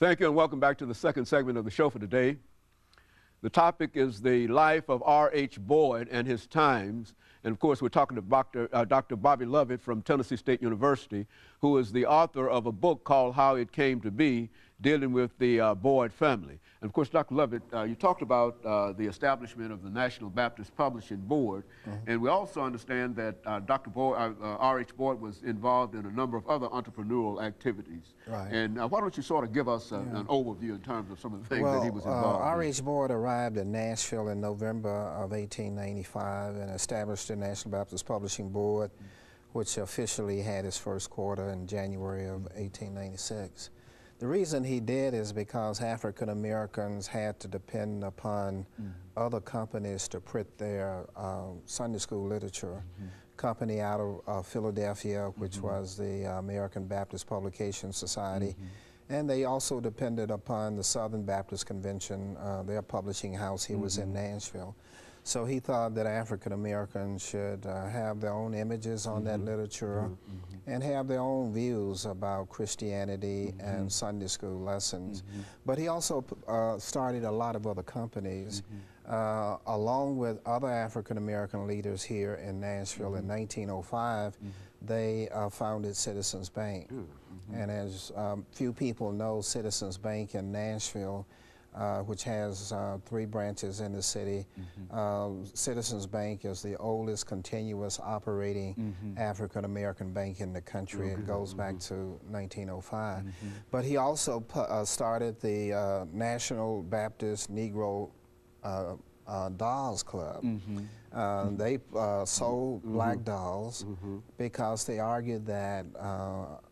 Thank you and welcome back to the second segment of the show for today. The topic is the life of R.H. Boyd and his times. And of course, we're talking to Dr. Bobby Lovett from Tennessee State University, who is the author of a book called How It Came to Be, dealing with the Boyd family. And of course, Dr. Lovett, you talked about the establishment of the National Baptist Publishing Board, and we also understand that R.H. Boyd was involved in a number of other entrepreneurial activities. Right. And why don't you sort of give us an overview in terms of some of the things that he was involved in? R.H. Boyd arrived in Nashville in November of 1895 and established the National Baptist Publishing Board, which officially had its first quarter in January of 1896. The reason he did is because African Americans had to depend upon other companies to print their Sunday school literature. Company out of Philadelphia, which was the American Baptist Publication Society, and they also depended upon the Southern Baptist Convention, their publishing house here was in Nashville. So he thought that African Americans should have their own images on that literature and have their own views about Christianity and Sunday school lessons. But he also started a lot of other companies along with other African American leaders here in Nashville. In 1905, they founded Citizens Bank. And as few people know, Citizens Bank in Nashville, which has 3 branches in the city. Citizens Bank is the oldest continuous operating African American bank in the country. It goes back to 1905. But he also started the National Baptist Negro Dolls Club. They sold black dolls because they argued that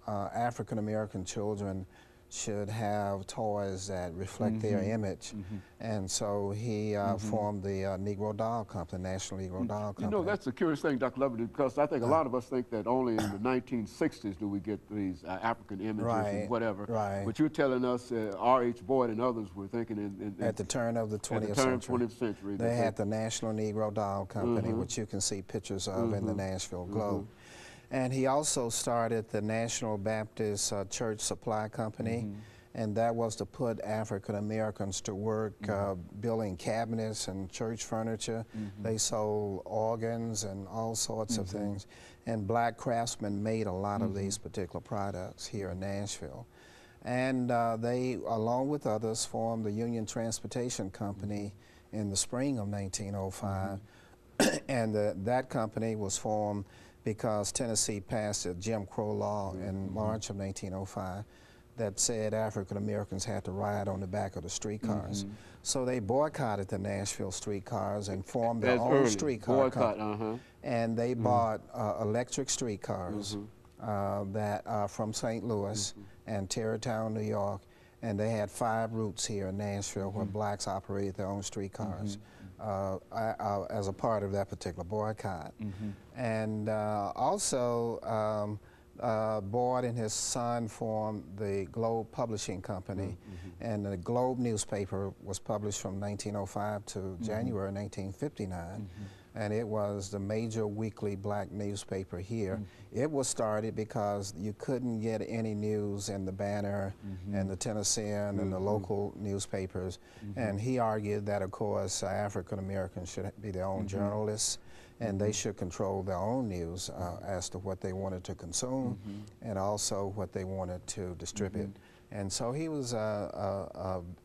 African American children should have toys that reflect their image. And so he formed the Negro Doll Company, National Negro Doll Company. You know, that's a curious thing, Dr. Lovett, because I think a lot of us think that only in the 1960s do we get these African images and whatever. But you're telling us R.H. Boyd and others were thinking at the turn of the 20th century. They had the National Negro Doll Company, which you can see pictures of in the Nashville Globe. And he also started the National Baptist Church Supply Company, and that was to put African Americans to work building cabinets and church furniture. They sold organs and all sorts of things. And black craftsmen made a lot of these particular products here in Nashville. And they, along with others, formed the Union Transportation Company in the spring of 1905. And that company was formed because Tennessee passed a Jim Crow law in March of 1905 that said African Americans had to ride on the back of the streetcars. So they boycotted the Nashville streetcars and formed their own streetcar company. And they bought electric streetcars that are from St. Louis and Tarrytown, New York, and they had 5 routes here in Nashville where blacks operated their own streetcars. As a part of that particular boycott. And also, Boyd and his son formed the Globe Publishing Company, and the Globe newspaper was published from 1905 to January 1959. And it was the major weekly black newspaper here. It was started because you couldn't get any news in the Banner and the Tennessean and the local newspapers. And he argued that, of course, African Americans should be their own journalists, and they should control their own news as to what they wanted to consume and also what they wanted to distribute. And so he was an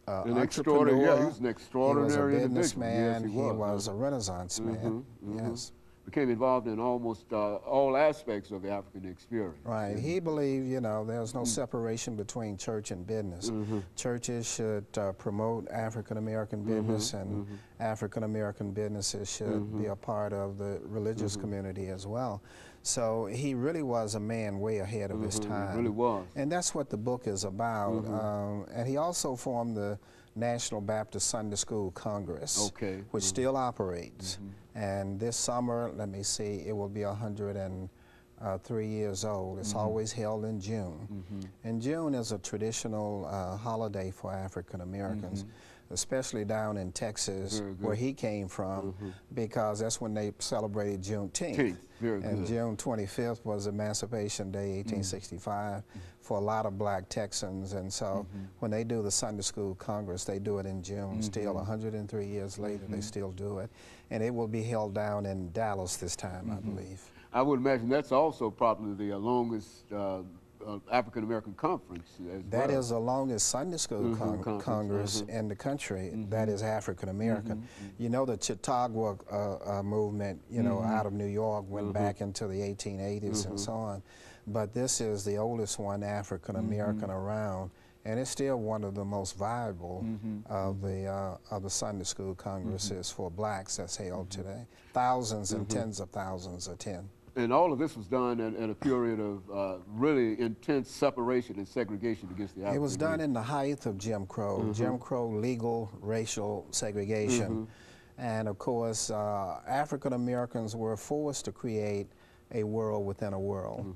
entrepreneur. Yeah, he was an extraordinary He was a businessman. Yes, he was a Renaissance man. Yes. Became involved in almost all aspects of the African experience. Right. He believed, you know, there's no separation between church and business. Churches should promote African American business, and African American businesses should be a part of the religious community as well. So he really was a man way ahead of his time. He really was. And that's what the book is about. And he also formed the National Baptist Sunday School Congress, which still operates. And this summer, let me see, it will be 103 years old. It's always held in June. And June is a traditional holiday for African Americans. especially down in Texas, where he came from, because that's when they celebrated Juneteenth. And June 25th was Emancipation Day, 1865, for a lot of black Texans. And so when they do the Sunday School Congress, they do it in June. Still 103 years later, they still do it. And it will be held down in Dallas this time, I believe. I would imagine that's also probably the longest African American conference as That well. is the longest Sunday School Congress in the country that is African American. You know, the Chautauqua movement, you know, out of New York went back into the 1880s and so on. But this is the oldest one African American around, and it's still one of the most viable of the Sunday School Congresses for blacks that's held today. Thousands and tens of thousands attend. And all of this was done in a period of really intense separation and segregation against the African. It was done in the height of Jim Crow, Jim Crow legal racial segregation. And of course, African Americans were forced to create a world within a world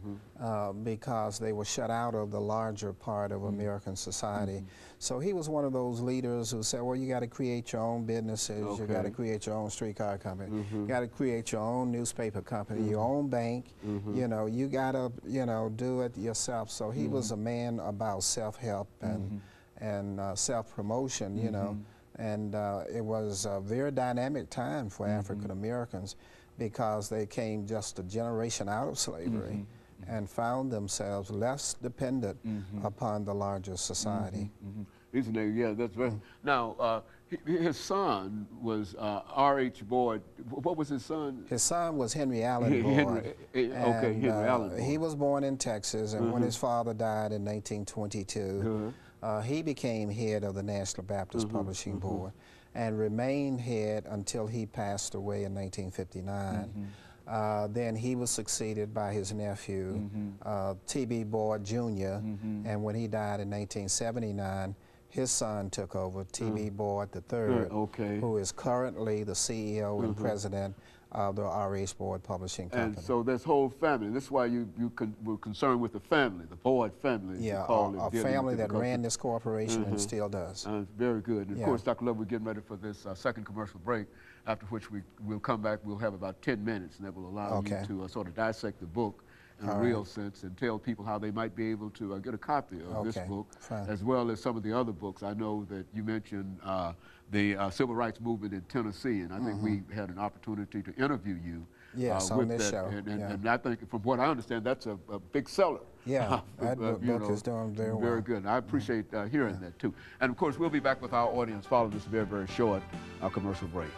because they were shut out of the larger part of American society. So he was one of those leaders who said, well, you got to create your own businesses, you got to create your own streetcar company, you got to create your own newspaper company, your own bank, you know, you got to, you know, do it yourself. So he was a man about self-help and self-promotion, you know, and it was a very dynamic time for African Americans, because they came just a generation out of slavery and found themselves less dependent upon the larger society. Isn't it? Yeah, that's right. Now, his son was R.H. Boyd. What was his son? His son was Henry Allen Boyd. Henry Allen Boyd. He was born in Texas, and when his father died in 1922, he became head of the National Baptist Publishing Board and remained head until he passed away in 1959. Then he was succeeded by his nephew, T.B. Boyd Jr., and when he died in 1979, his son took over, T.B. Boyd III, who is currently the CEO and president of the R.H. Boyd Publishing Company. And so this whole family, this is why you were concerned with the family, the Boyd family. Yeah, a family that ran this corporation and still does. Very good. And of course, Dr. Love, we're getting ready for this second commercial break, after which we'll come back. We'll have about 10 minutes, and that will allow you to sort of dissect the book in a real sense and tell people how they might be able to get a copy of this book, as well as some of the other books. I know that you mentioned the civil rights movement in Tennessee, and I think we had an opportunity to interview you on this show. And I think, from what I understand, that's a big seller. Yeah, that book is doing very well. Very good. I appreciate hearing that, too. And, of course, we'll be back with our audience following this very, very short commercial break.